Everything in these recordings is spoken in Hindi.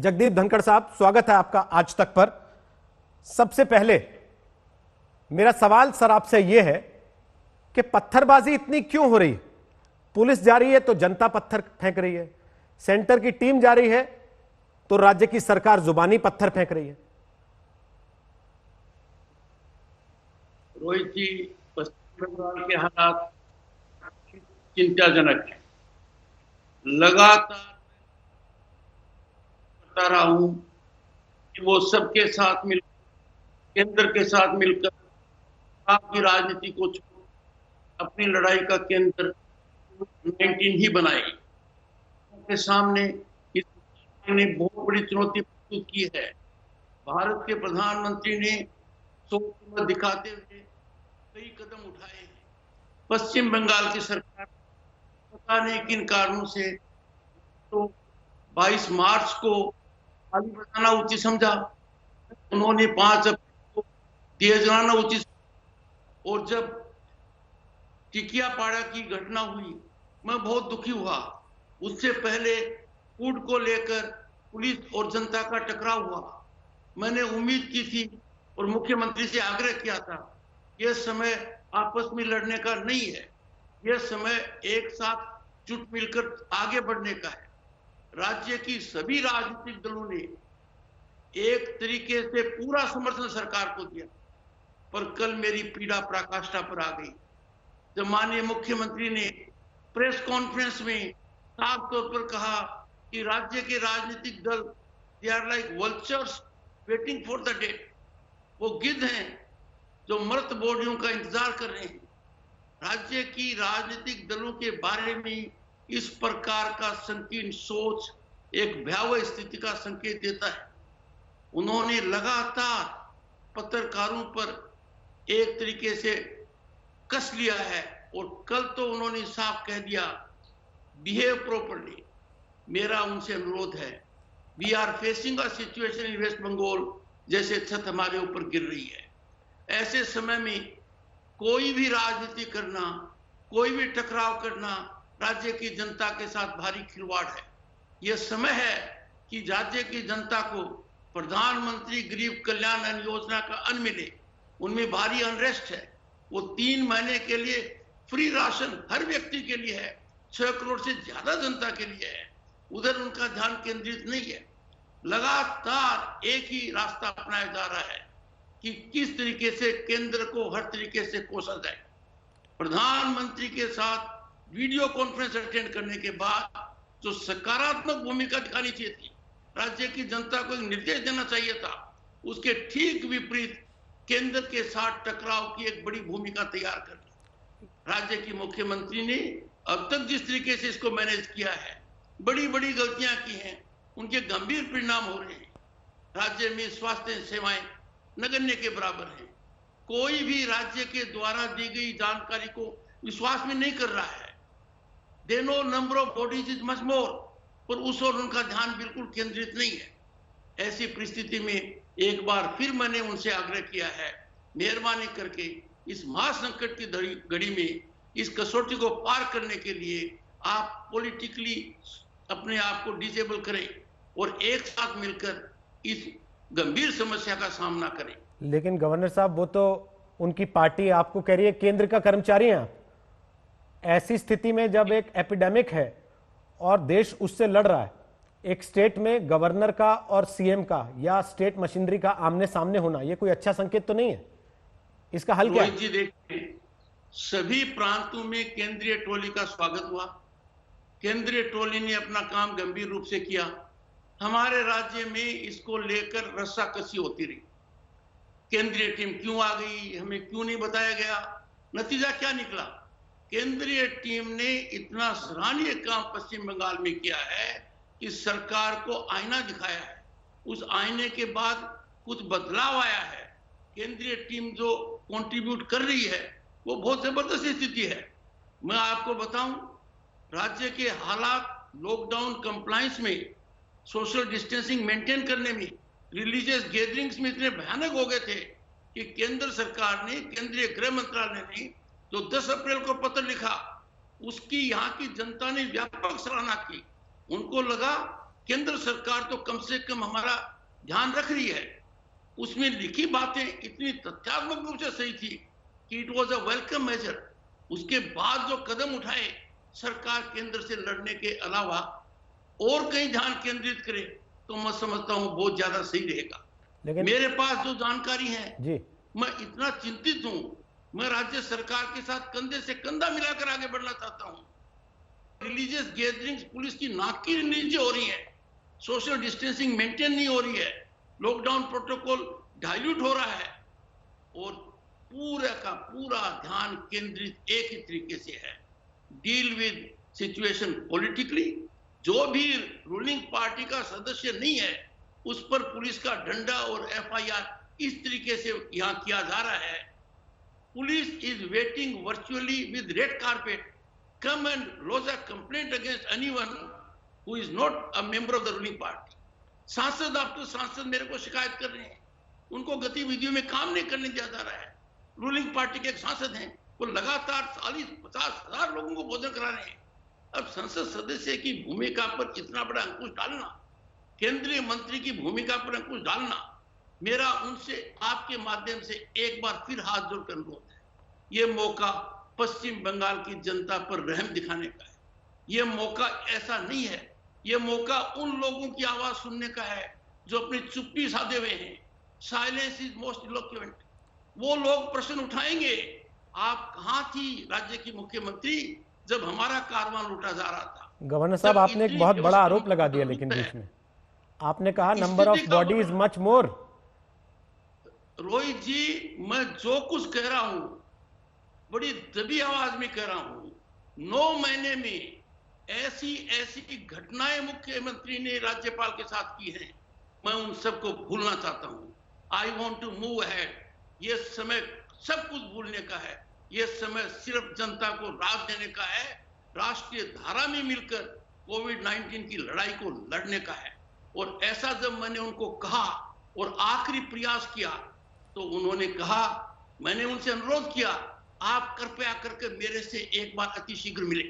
जगदीप धनखड़ साहब, स्वागत है आपका आज तक पर। सबसे पहले मेरा सवाल सर आपसे यह है कि पत्थरबाजी इतनी क्यों हो रही? पुलिस जा रही है तो जनता पत्थर फेंक रही है, सेंटर की टीम जा रही है तो राज्य की सरकार जुबानी पत्थर फेंक रही है। रोहित जी, पश्चिम बंगाल के हालात चिंताजनक है। लगातार बता रहा हूं कि वो सबके साथ मिल केंद्र के साथ मिलकर आपकी राजनीति को छोड़ अपनी लड़ाई का केंद्र 19 ही बनाएगी। के सामने इस ने बहुत बड़ी चुनौती प्रस्तुत की है। भारत के प्रधानमंत्री ने सोच दिखाते हुए कई कदम उठाए हैं। पश्चिम बंगाल की सरकार पता नहीं किन कारणों से तो 22 मार्च को ताली बजाना उचित समझा, उन्होंने 5 अप्रैल को दिया जलाना उचित, और जब टिकियापाड़ा की घटना हुई मैं बहुत दुखी हुआ। उससे पहले फूड को लेकर पुलिस और जनता का टकराव हुआ। मैंने उम्मीद की थी और मुख्यमंत्री से आग्रह किया था, यह समय आपस में लड़ने का नहीं है, यह समय एक साथ जुट मिलकर आगे बढ़ने का है। राज्य की सभी राजनीतिक दलों ने एक तरीके से पूरा समर्थन सरकार को दिया, पर कल मेरी पीड़ा पराकाष्ठा पर आ गई जब माननीय मुख्यमंत्री ने प्रेस कॉन्फ्रेंस में साफ तौर पर कहा कि राज्य के राजनीतिक दल they are like vultures waiting for the dead. वो गिद्ध हैं जो मृत बॉडियों का इंतजार कर रहे हैं। राज्य की राजनीतिक दलों के बारे में इस प्रकार का संकीर्ण सोच एक भयावह स्थिति का संकेत देता है। उन्होंने लगातार पत्रकारों पर एक तरीके से कस लिया है और कल तो उन्होंने साफ कह दिया, बिहेव प्रॉपरली। मेरा उनसे अनुरोध है, we are facing a situation in West Bengal जैसे छत हमारे ऊपर गिर रही है। ऐसे समय में कोई भी राजनीति करना, कोई भी टकराव करना राज्य की जनता के साथ भारी खिलवाड़ है। यह समय है कि राज्य की जनता को प्रधानमंत्री गरीब कल्याण अन्न योजना का अन्न मिले। उनमें भारी अनरेस्ट है। वो 3 महीने के लिए फ्री राशन हर व्यक्ति के लिए है, 6 करोड़ से ज्यादा जनता के लिए है। उधर उनका ध्यान केंद्रित नहीं है। लगातार एक ही रास्ता अपनाया जा रहा है कि किस तरीके से केंद्र को हर तरीके से कोसा जाए। प्रधानमंत्री के साथ वीडियो कॉन्फ्रेंस अटेंड करने के बाद जो सकारात्मक भूमिका दिखानी चाहिए थी, राज्य की जनता को एक निर्देश देना चाहिए था, उसके ठीक विपरीत केंद्र के साथ टकराव की एक बड़ी भूमिका तैयार कर दी। राज्य की मुख्यमंत्री ने अब तक जिस तरीके से इसको मैनेज किया है, बड़ी बड़ी गलतियां की हैं, उनके गंभीर परिणाम हो रहे हैं। राज्य में स्वास्थ्य सेवाएं नगण्य के बराबर हैं। कोई भी राज्य के द्वारा दी गई जानकारी को विश्वास में नहीं कर रहा है। They know number of bodies is much मोर, पर उस और उनका ध्यान बिल्कुल केंद्रित नहीं है। ऐसी परिस्थिति में एक बार फिर मैंने उनसे आग्रह किया है, मेहरबानी करके इस महासंकट की घड़ी में इस कसौटी को पार करने के लिए आप पॉलिटिकली अपने आप को डिसेबल करें और एक साथ मिलकर इस गंभीर समस्या का सामना करें। लेकिन गवर्नर साहब, वो तो उनकी पार्टी आपको कह रही है केंद्र का कर्मचारी हैं आप। ऐसी स्थिति में जब एक एपिडेमिक है और देश उससे लड़ रहा है, एक स्टेट में गवर्नर का और सीएम का या स्टेट मशीनरी का आमने सामने होना, यह कोई अच्छा संकेत तो नहीं है। इसका हल क्या है? जी देखिए, सभी प्रांतों में केंद्रीय टोली का स्वागत हुआ। केंद्रीय टोली ने अपना काम गंभीर रूप से किया। हमारे राज्य में इसको लेकर रस्साकसी होती रही। केंद्रीय टीम क्यों आ गई, हमें क्यों नहीं बताया गया, नतीजा क्या निकला? केंद्रीय टीम ने इतना सराहनीय काम पश्चिम बंगाल में किया है कि सरकार को आईना दिखाया है। उस आईने के बाद कुछ बदलाव आया है। केंद्रीय टीम जो कंट्रीब्यूट कर रही है वो बहुत जबरदस्त स्थिति है। मैं आपको बताऊं, राज्य के हालात लॉकडाउन कंप्लायंस में, सोशल डिस्टेंसिंग मेंटेन करने में, रिलीजियस गैदरिंग्स में इतने भयानक हो गए थे कि केंद्र सरकार ने, केंद्रीय गृह मंत्रालय ने जो 10 अप्रैल को पत्र लिखा, उसकी यहाँ की जनता ने व्यापक सराहना की। उनको लगा केंद्र सरकार तो कम से कम हमारा ध्यान रख रही है। उसमें लिखी बातें इतनी तथ्यात्मक रूप से सही थी कि it was a welcome measure. उसके बाद जो कदम उठाए सरकार केंद्र से लड़ने के अलावा और कहीं ध्यान केंद्रित करे, तो मैं समझता हूं बहुत ज्यादा सही रहेगा। लेकिन मेरे पास जो जानकारी है जी, मैं इतना चिंतित हूं, मैं राज्य सरकार के साथ कंधे से कंधा मिलाकर आगे बढ़ना चाहता हूं। रिलीजियस गैदरिंग्स पुलिस की नाक की नीचे हो रही है, सोशल डिस्टेंसिंग मेंटेन नहीं हो रही है, लॉकडाउन प्रोटोकॉल डाइल्यूट हो रहा है और पूरा का पूरा ध्यान केंद्रित एक ही तरीके से है, डील विद सिचुएशन पॉलिटिकली। जो भी रूलिंग पार्टी का सदस्य नहीं है उस पर पुलिस का डंडा और एफआईआर इस तरीके से यहां किया जा रहा है। Police is waiting virtually with red carpet, come and lodge a complaint against anyone who is not a member of the ruling party. सांसद आफ्टर सांसद मेरे को शिकायत कर रहे हैं, उनको गतिविधियों में काम नहीं करने दिया जा रहा है। रूलिंग पार्टी के एक सांसद हैं, वो लगातार 40-50 लोगों को भोजन करा रहे हैं। अब संसद सदस्य की भूमिका पर इतना बड़ा अंकुश डालना, केंद्रीय मंत्री की भूमिका पर अंकुश डालना, मेरा उनसे आपके माध्यम से एक बार फिर हाथ जोड़कर अनुरोध है। ये मौका पश्चिम बंगाल की जनता पर रहम दिखाने का है, ये मौका ऐसा नहीं है, ये मौका उन लोगों की आवाज सुनने का है जो अपनी चुप्पी साधे हुए हैं। Silence is most eloquent. वो लोग प्रश्न उठाएंगे, आप कहां थी राज्य की मुख्यमंत्री जब हमारा कारवां लूटा जा रहा था। गवर्नर साहब, आपने एक बहुत बड़ा आरोप लगा दिया, लेकिन बीच में आपने कहा number of body is much more. Rohit ji, मैं जो कुछ कह रहा हूं बड़ी दबी आवाज में कह रहा हूं। 9 महीने में ऐसी घटनाएं मुख्यमंत्री ने राज्यपाल के साथ की हैं, मैं उन सबको भूलना चाहता हूं। I want to move ahead. ये समय सब कुछ भूलने का है, ये समय सिर्फ जनता को राज देने का है, राष्ट्रीय धारा में मिलकर कोविड-19 की लड़ाई को लड़ने का है। और ऐसा जब मैंने उनको कहा और आखिरी प्रयास किया तो उन्होंने कहा, मैंने उनसे अनुरोध किया, आप कृपया करके मेरे से एक बार अतिशीघ्र मिले,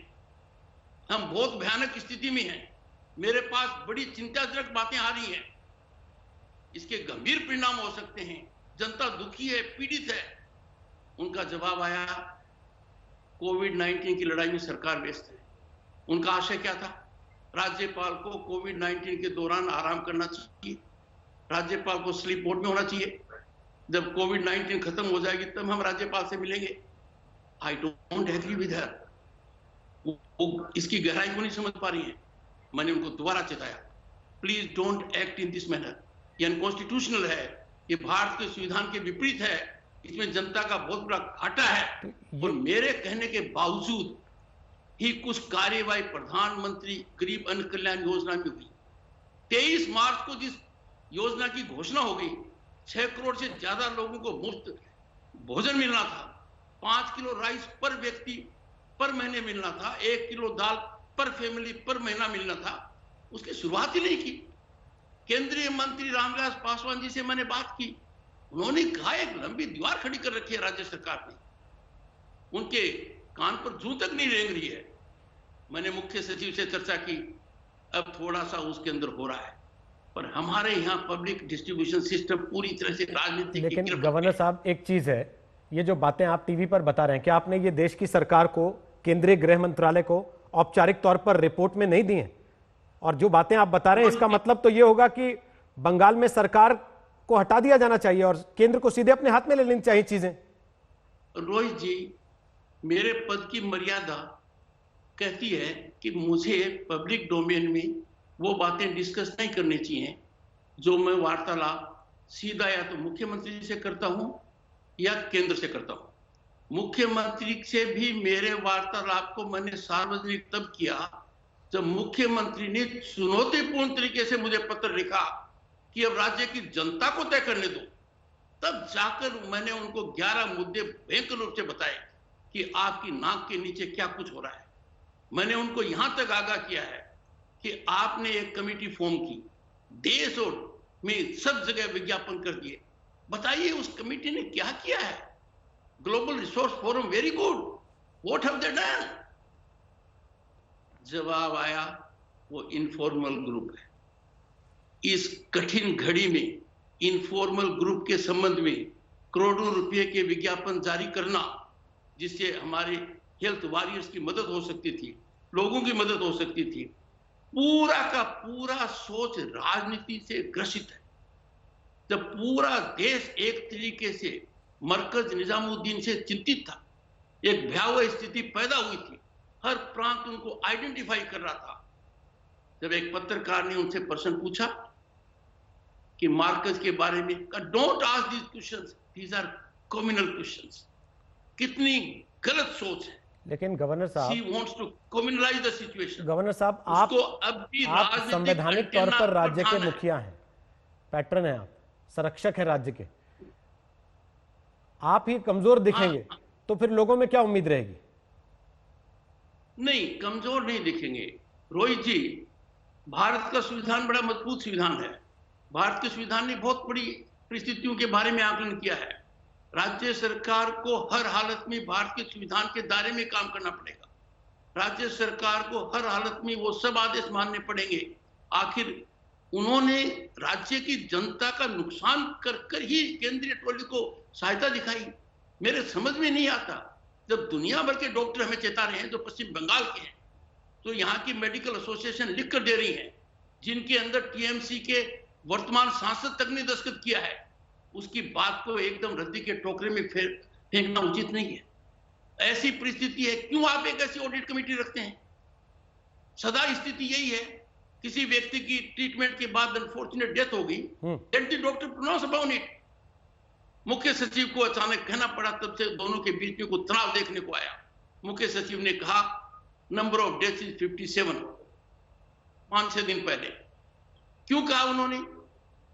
हम बहुत भयानक स्थिति में हैं, मेरे पास बड़ी चिंताजनक बातें आ रही हैं, इसके गंभीर परिणाम हो सकते हैं, जनता दुखी है, पीड़ित है। उनका जवाब आया, कोविड-19 की लड़ाई में सरकार व्यस्त है। उनका आशय क्या था? राज्यपाल को कोविड-19 के दौरान आराम करना चाहिए, राज्यपाल को स्लीप मोड में होना चाहिए, जब कोविड-19 खत्म हो जाएगी तब हम राज्यपाल से मिलेंगे। I don't agree with her. वो इसकी गहराई को नहीं समझ पा रही है। मैंने उनको दोबारा चेताया, please don't act in this manner, ये अनकॉन्स्टिट्यूशनल है, ये भारत के संविधान के विपरीत है, इसमें जनता का बहुत बड़ा घाटा है। और मेरे कहने के बावजूद ही कुछ कार्यवाही प्रधानमंत्री गरीब अन्न कल्याण योजना में हुई। 23 मार्च को जिस योजना की घोषणा हो गई, 6 करोड़ से ज्यादा लोगों को मुफ्त भोजन मिलना था, 5 किलो राइस पर व्यक्ति पर महीने मिलना था, 1 किलो दाल पर फैमिली पर महीना मिलना था, उसकी शुरुआत ही नहीं की। केंद्रीय मंत्री रामविलास पासवान जी से मैंने बात की, उन्होंने कहा एक लंबी दीवार खड़ी कर रखी है राज्य सरकार ने, उनके कान पर जूं तक नहीं रेंग रही है। मैंने मुख्य सचिव से चर्चा की, अब थोड़ा सा उसके अंदर हो रहा है, पर हमारे यहाँ पब्लिक डिस्ट्रीब्यूशन सिस्टम पूरी तरह से राजनीतिक। लेकिन गवर्नर साहब, एक चीज है, ये जो बातें आप टीवी पर बता रहे हैं, क्या आपने ये देश की सरकार को, केंद्रीय गृह मंत्रालय को औपचारिक तौर पर रिपोर्ट में नहीं दी है? और जो बातें आप बता रहे हैं, इसका मतलब तो ये होगा कि बंगाल में सरकार को हटा दिया जाना चाहिए और केंद्र को सीधे अपने हाथ में ले लेनी चाहिए चीजें। रोहित जी, मेरे पद की मर्यादा कहती है कि मुझे पब्लिक डोमेन में वो बातें डिस्कस नहीं करनी चाहिए जो मैं वार्तालाप सीधा या तो मुख्यमंत्री से करता हूं या केंद्र से करता हूं। मुख्यमंत्री से भी मेरे वार्तालाप को मैंने सार्वजनिक तब किया जब मुख्यमंत्री ने चुनौतीपूर्ण तरीके से मुझे पत्र लिखा कि अब राज्य की जनता को तय करने दो। तब जाकर मैंने उनको 11 मुद्दे भयंकर रूप से बताए कि आपकी नाक के नीचे क्या कुछ हो रहा है। मैंने उनको यहां तक आगाह किया है कि आपने एक कमेटी फॉर्म की, देश और में सब जगह विज्ञापन कर दिए, बताइए उस कमेटी ने क्या किया है? Global resource forum very good, what have they done? जवाब आया वो इनफॉर्मल ग्रुप है, इस कठिन घड़ी में इनफॉर्मल ग्रुप के संबंध में करोड़ों रुपए के विज्ञापन जारी करना, जिससे हमारे हेल्थ वॉरियर्स की मदद हो सकती थी, लोगों की मदद हो सकती थी, पूरा का पूरा सोच राजनीति से ग्रसित है। जब पूरा देश एक तरीके से मरकज निजामुद्दीन से चिंतित था, एक भयावह स्थिति पैदा हुई थी, हर प्रांत उनको आइडेंटिफाई कर रहा था, जब एक पत्रकार ने उनसे प्रश्न पूछा कि मार्कज के बारे में, don't ask these questions, these are communal questions. कितनी गलत सोच है। लेकिन गवर्नर साहब, She wants to communalize the situation. Governor साहब, आप संवैधानिक तौर पर राज्य के मुखिया हैं, पैटर्न हैं, आप संरक्षक हैं राज्य के, आप ही कमजोर दिखेंगे तो फिर लोगों में क्या उम्मीद रहेगी? नहीं, कमजोर नहीं दिखेंगे रोहित जी। भारत का संविधान बड़ा मजबूत संविधान है। भारत के संविधान ने बहुत बड़ी परिस्थितियों के बारे में आकलन किया है। राज्य सरकार को हर हालत में भारत के संविधान के दायरे में काम करना पड़ेगा। राज्य सरकार को हर हालत में वो सब आदेश मानने पड़ेंगे। आखिर उन्होंने राज्य की जनता का नुकसान कर कर ही केंद्रीय टोली को सहायता दिखाई। मेरे समझ में नहीं आता, जब दुनिया भर के डॉक्टर हमें चेता रहे हैं जो पश्चिम बंगाल के हैं, तो यहाँ की मेडिकल एसोसिएशन लिख कर दे रही है, जिनके अंदर टीएमसी के वर्तमान सांसद तक ने दस्तखत किया है, उसकी बात को एकदम रद्दी के टोकरे में फेंकना उचित नहीं है। ऐसी परिस्थिति है, क्यों आप एक ऐसी ऑडिट कमेटी रखते हैं? सदा स्थिति यही है, किसी व्यक्ति की ट्रीटमेंट के बाद अनफॉर्चुनेट डेथ हो गई, let the doctor pronounce about it. मुख्य सचिव को अचानक कहना पड़ा, तब से दोनों के बीच में कुछ तनाव देखने को आया। मुख्य सचिव ने कहा नंबर ऑफ डेथ इज 57, 5-6 दिन पहले। क्यों कहा उन्होंने?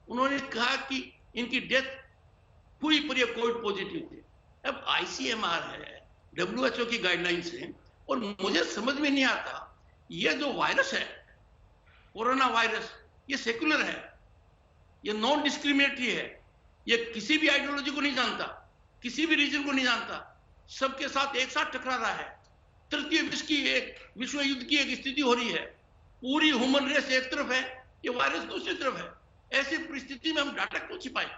उन्होंने कहा कि इनकी डेथ हुई पर ये कोविड पॉजिटिव थे। अब आईसीएमआर है, डब्ल्यूएचओ की गाइडलाइंस है, और मुझे समझ में नहीं आता, ये जो वायरस है कोरोना वायरस, ये सेक्युलर है, ये नॉन डिस्क्रिमिनेटरी है, ये किसी भी आइडियोलॉजी को नहीं जानता, किसी भी रीजन को नहीं जानता, सबके साथ एक साथ टकरा रहा है। तृतीय विश्व युद्ध की एक स्थिति हो रही है, पूरी ह्यूमन रेस एक तरफ है, ये वायरस दूसरी तरफ है। ऐसी परिस्थिति में हम डाटा क्यों छिपाएं?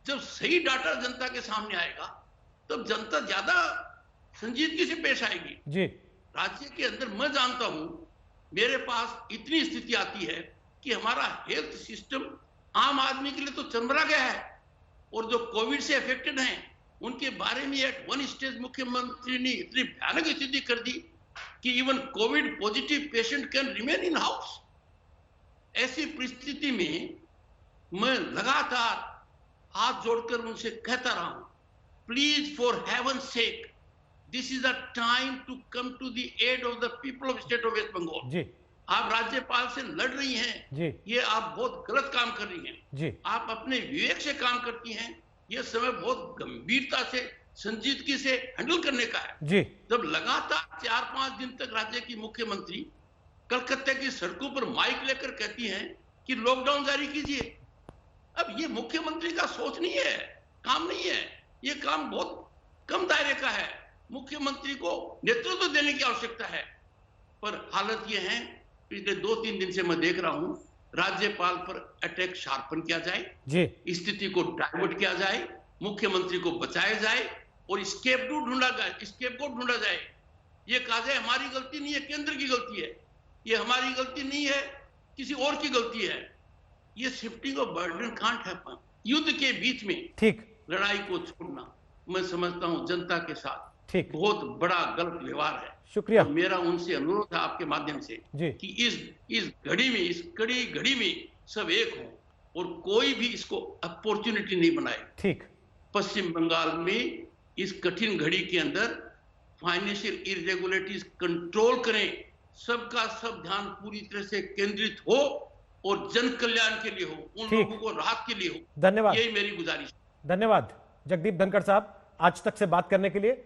जब सही डाटा जनता के सामने आएगा तब जनता ज्यादा संजीदगी से पेश आएगी जी। राज्य के अंदर मैं जानता हूं, मेरे पास इतनी स्थिति आती है कि हमारा हेल्थ सिस्टम आम आदमी के लिए तो चरमरा गया है, और जो कोविड से अफेक्टेड हैं उनके बारे में एट वन स्टेज मुख्यमंत्री ने इतनी भयानक स्थिति कर दी कि even Covid positive patient can remain in house. ऐसी परिस्थिति में मैं लगातार हाथ जोड़कर उनसे कहता रहा हूं, please for heaven sake, this is a time to come to the aid of the people of state of West Bengal. जी, आप राज्यपाल से लड़ रही हैं जी, ये आप बहुत गलत काम कर रही हैं जी। आप अपने विवेक से काम करती हैं, ये समय बहुत गंभीरता से संजीदगी से हैंडल करने का है जी। जब लगातार 4-5 दिन तक राज्य की मुख्यमंत्री कलकत्ते की सड़कों पर माइक लेकर कहती हैं कि लॉकडाउन जारी कीजिए, अब ये मुख्यमंत्री का सोच नहीं है, काम नहीं है, ये काम बहुत कम दायरे का है। मुख्यमंत्री को नेतृत्व देने की आवश्यकता है, पर हालत ये है, पिछले 2-3 दिन से मैं देख रहा हूं, राज्यपाल पर अटैक शार्पन किया जाए जी, स्थिति को डाइवर्ट किया जाए, मुख्यमंत्री को बचाया जाए और स्केप को ढूंढा जाए। ये कहा जाए हमारी गलती नहीं है, केंद्र की गलती है, ये हमारी गलती नहीं है, किसी और की गलती है। ये shifting of burden can't happen. युद्ध के बीच में ठीक लड़ाई को छोड़ना, मैं समझता हूं जनता के साथ ठीक बहुत बड़ा गलत व्यवहार है। शुक्रिया। तो मेरा उनसे अनुरोध है आपके माध्यम से कि इस घड़ी में, इस कड़ी घड़ी में सब एक हो और कोई भी इसको अपॉर्चुनिटी नहीं बनाए। ठीक, पश्चिम बंगाल में इस कठिन घड़ी के अंदर फाइनेंशियल इरेगुलरिटीज कंट्रोल करें, सबका सब ध्यान पूरी तरह से केंद्रित हो और जन कल्याण के लिए हो, उन लोगों को राहत के लिए हो। धन्यवाद, यही मेरी गुजारिश। धन्यवाद जगदीप धनखड़ साहब, आज तक से बात करने के लिए।